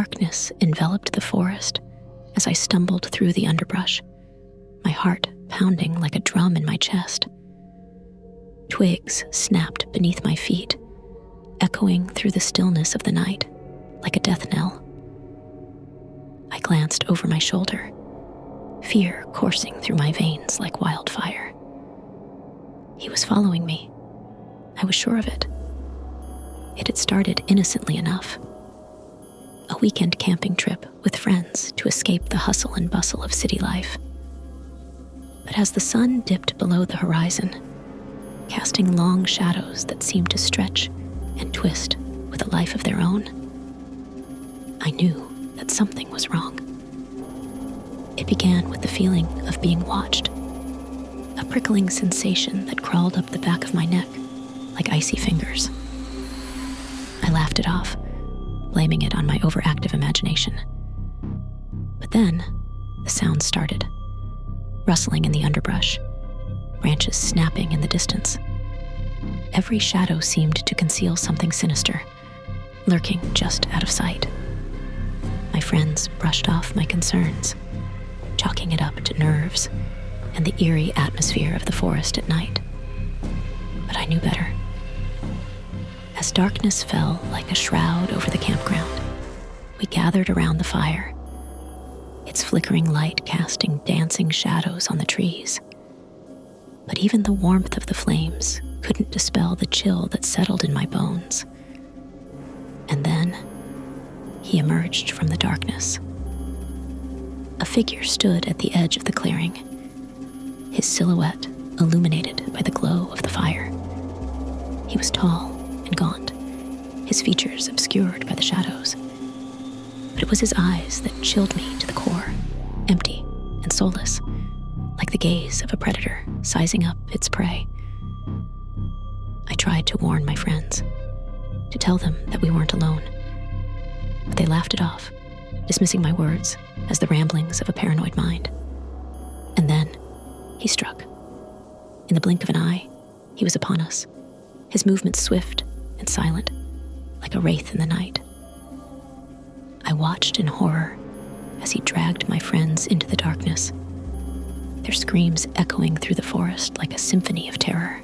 darkness enveloped the forest as I stumbled through the underbrush, my heart pounding like a drum in my chest. Twigs snapped beneath my feet, echoing through the stillness of the night like a death knell. I glanced over my shoulder, fear coursing through my veins like wildfire. He was following me. I was sure of it. It had started innocently enough. A weekend camping trip with friends to escape the hustle and bustle of city life. But as the sun dipped below the horizon, casting long shadows that seemed to stretch and twist with a life of their own, I knew that something was wrong. It began with the feeling of being watched, a prickling sensation that crawled up the back of my neck like icy fingers. I laughed it off, blaming it on my overactive imagination. But then, the sound started. Rustling in the underbrush, branches snapping in the distance. Every shadow seemed to conceal something sinister, lurking just out of sight. My friends brushed off my concerns, chalking it up to nerves and the eerie atmosphere of the forest at night. But I knew better. As darkness fell like a shroud over the campground, we gathered around the fire, its flickering light casting dancing shadows on the trees. But even the warmth of the flames couldn't dispel the chill that settled in my bones. And then, he emerged from the darkness. A figure stood at the edge of the clearing, his silhouette illuminated by the glow of the fire. He was tall and gaunt, his features obscured by the shadows. But it was his eyes that chilled me to the core, empty and soulless, like the gaze of a predator sizing up its prey. I tried to warn my friends, to tell them that we weren't alone, but they laughed it off, dismissing my words as the ramblings of a paranoid mind. And then, he struck. In the blink of an eye, he was upon us, his movements swift and silent, like a wraith in the night. I watched in horror as he dragged my friends into the darkness, their screams echoing through the forest like a symphony of terror.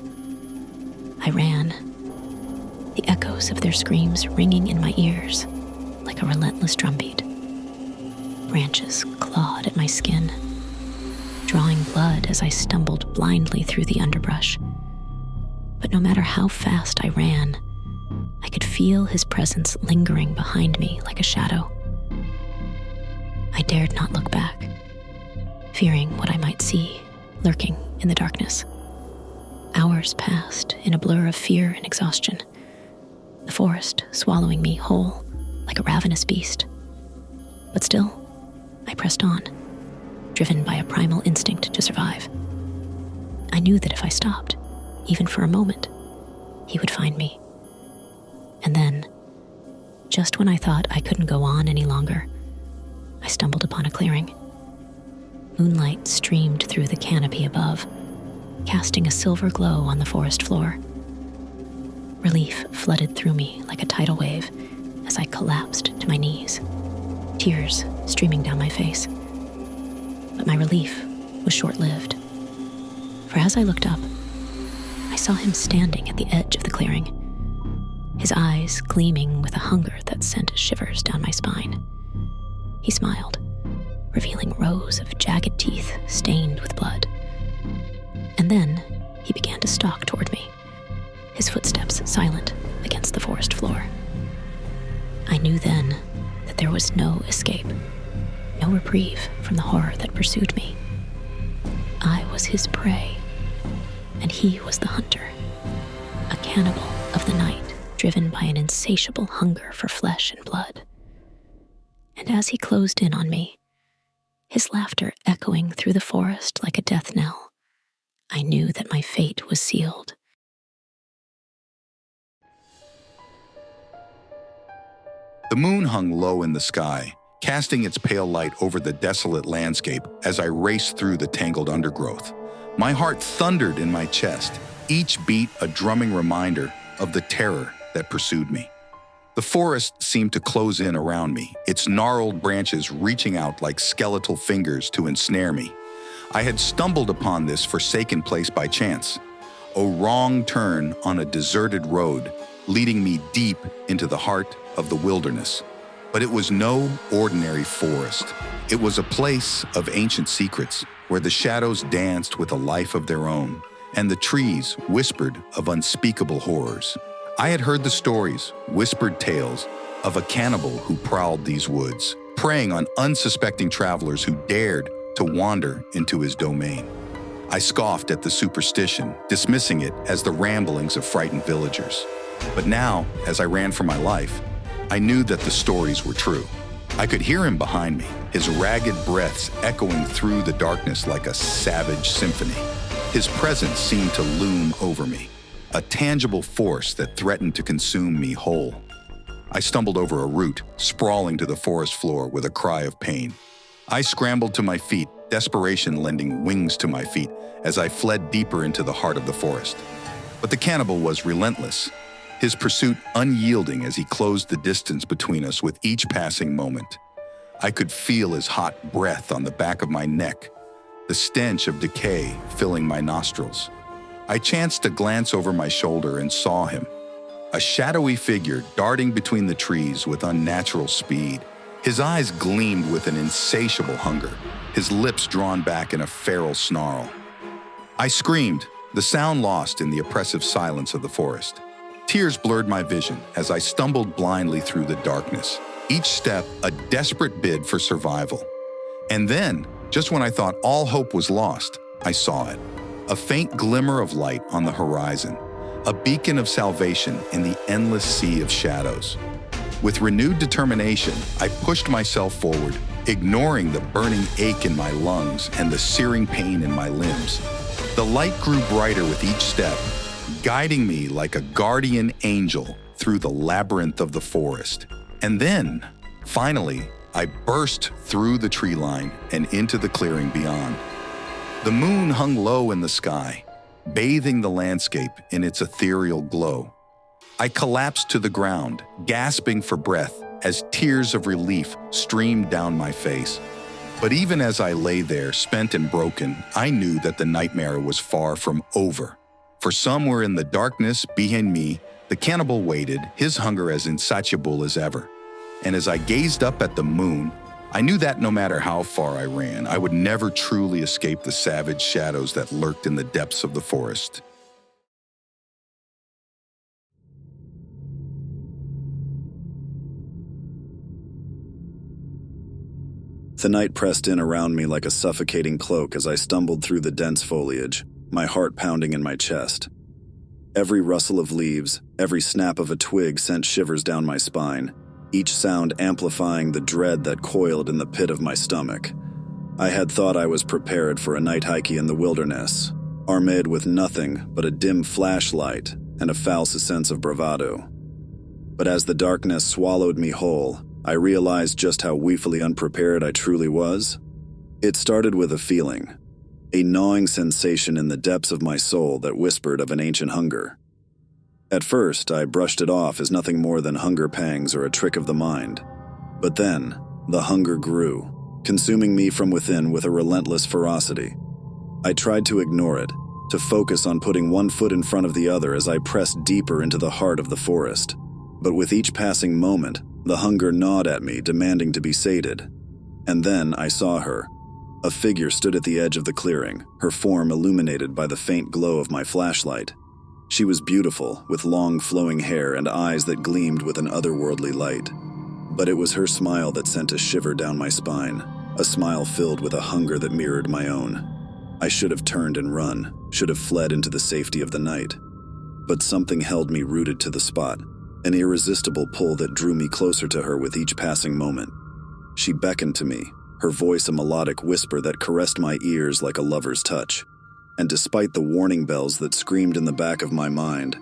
I ran, the echoes of their screams ringing in my ears like a relentless drumbeat. Branches clawed at my skin, drawing blood as I stumbled blindly through the underbrush. But no matter how fast I ran, I could feel his presence lingering behind me like a shadow. I dared not look back, fearing what I might see lurking in the darkness. Hours passed in a blur of fear and exhaustion, the forest swallowing me whole like a ravenous beast. But still, I pressed on, driven by a primal instinct to survive. I knew that if I stopped, even for a moment, he would find me. And then, just when I thought I couldn't go on any longer, I stumbled upon a clearing. Moonlight streamed through the canopy above, casting a silver glow on the forest floor. Relief flooded through me like a tidal wave as I collapsed to my knees, tears streaming down my face. But my relief was short-lived, for as I looked up, I saw him standing at the edge of the clearing, his eyes gleaming with a hunger that sent shivers down my spine. He smiled, revealing rows of jagged teeth stained with blood. And then he began to stalk toward me, his footsteps silent against the forest floor. I knew then that there was no escape, no reprieve from the horror that pursued me. I was his prey, and he was the hunter, a cannibal of the night, driven by an insatiable hunger for flesh and blood. And as he closed in on me, his laughter echoing through the forest like a death knell, I knew that my fate was sealed. The moon hung low in the sky, casting its pale light over the desolate landscape as I raced through the tangled undergrowth. My heart thundered in my chest, each beat a drumming reminder of the terror that pursued me. The forest seemed to close in around me, its gnarled branches reaching out like skeletal fingers to ensnare me. I had stumbled upon this forsaken place by chance, a wrong turn on a deserted road leading me deep into the heart of the wilderness. But it was no ordinary forest. It was a place of ancient secrets where the shadows danced with a life of their own, and the trees whispered of unspeakable horrors. I had heard the stories, whispered tales, of a cannibal who prowled these woods, preying on unsuspecting travelers who dared to wander into his domain. I scoffed at the superstition, dismissing it as the ramblings of frightened villagers. But now, as I ran for my life, I knew that the stories were true. I could hear him behind me, his ragged breaths echoing through the darkness like a savage symphony. His presence seemed to loom over me, a tangible force that threatened to consume me whole. I stumbled over a root, sprawling to the forest floor with a cry of pain. I scrambled to my feet, desperation lending wings to my feet as I fled deeper into the heart of the forest. But the cannibal was relentless, his pursuit unyielding as he closed the distance between us with each passing moment. I could feel his hot breath on the back of my neck, the stench of decay filling my nostrils. I chanced to glance over my shoulder and saw him, a shadowy figure darting between the trees with unnatural speed. His eyes gleamed with an insatiable hunger, his lips drawn back in a feral snarl. I screamed, the sound lost in the oppressive silence of the forest. Tears blurred my vision as I stumbled blindly through the darkness, each step a desperate bid for survival. And then, just when I thought all hope was lost, I saw it. A faint glimmer of light on the horizon, a beacon of salvation in the endless sea of shadows. With renewed determination, I pushed myself forward, ignoring the burning ache in my lungs and the searing pain in my limbs. The light grew brighter with each step, guiding me like a guardian angel through the labyrinth of the forest. And then, finally, I burst through the tree line and into the clearing beyond. The moon hung low in the sky, bathing the landscape in its ethereal glow. I collapsed to the ground, gasping for breath as tears of relief streamed down my face. But even as I lay there, spent and broken, I knew that the nightmare was far from over. For somewhere in the darkness behind me, the cannibal waited, his hunger as insatiable as ever. And as I gazed up at the moon, I knew that no matter how far I ran, I would never truly escape the savage shadows that lurked in the depths of the forest. The night pressed in around me like a suffocating cloak as I stumbled through the dense foliage, my heart pounding in my chest. Every rustle of leaves, every snap of a twig sent shivers down my spine, each sound amplifying the dread that coiled in the pit of my stomach. I had thought I was prepared for a night hike in the wilderness, armed with nothing but a dim flashlight and a false sense of bravado. But as the darkness swallowed me whole, I realized just how woefully unprepared I truly was. It started with a feeling, a gnawing sensation in the depths of my soul that whispered of an ancient hunger. At first, I brushed it off as nothing more than hunger pangs or a trick of the mind. But then, the hunger grew, consuming me from within with a relentless ferocity. I tried to ignore it, to focus on putting one foot in front of the other as I pressed deeper into the heart of the forest. But with each passing moment, the hunger gnawed at me, demanding to be sated. And then I saw her. A figure stood at the edge of the clearing, her form illuminated by the faint glow of my flashlight. She was beautiful, with long flowing hair and eyes that gleamed with an otherworldly light. But it was her smile that sent a shiver down my spine, a smile filled with a hunger that mirrored my own. I should have turned and run, should have fled into the safety of the night. But something held me rooted to the spot, an irresistible pull that drew me closer to her with each passing moment. She beckoned to me, her voice a melodic whisper that caressed my ears like a lover's touch. And despite the warning bells that screamed in the back of my mind,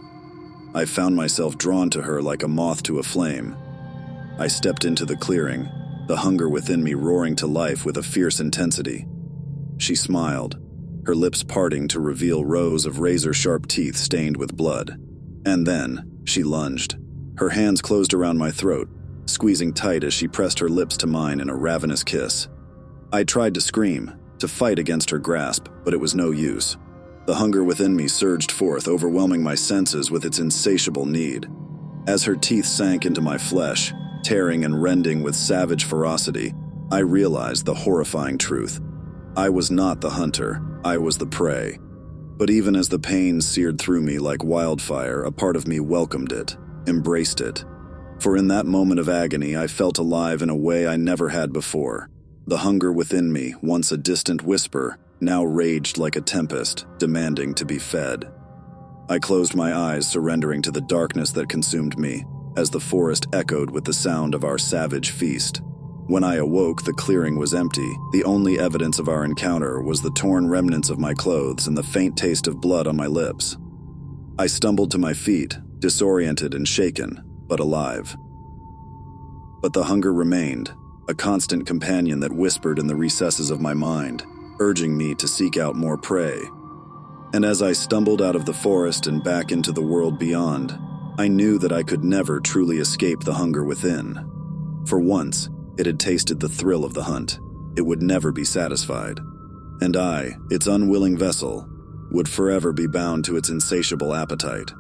I found myself drawn to her like a moth to a flame. I stepped into the clearing, the hunger within me roaring to life with a fierce intensity. She smiled, her lips parting to reveal rows of razor-sharp teeth stained with blood. And then, she lunged, Her hands closed around my throat, squeezing tight as she pressed her lips to mine in a ravenous kiss. I tried to scream, to fight against her grasp, but it was no use. The hunger within me surged forth, overwhelming my senses with its insatiable need. As her teeth sank into my flesh, tearing and rending with savage ferocity, I realized the horrifying truth. I was not the hunter, I was the prey. But even as the pain seared through me like wildfire, a part of me welcomed it, embraced it. For in that moment of agony, I felt alive in a way I never had before. The hunger within me, once a distant whisper, now raged like a tempest, demanding to be fed. I closed my eyes, surrendering to the darkness that consumed me, as the forest echoed with the sound of our savage feast. When I awoke, the clearing was empty. The only evidence of our encounter was the torn remnants of my clothes and the faint taste of blood on my lips. I stumbled to my feet, disoriented and shaken, but alive. But the hunger remained, a constant companion that whispered in the recesses of my mind, urging me to seek out more prey. And as I stumbled out of the forest and back into the world beyond, I knew that I could never truly escape the hunger within. For once, it had tasted the thrill of the hunt. It would never be satisfied. And I, its unwilling vessel, would forever be bound to its insatiable appetite.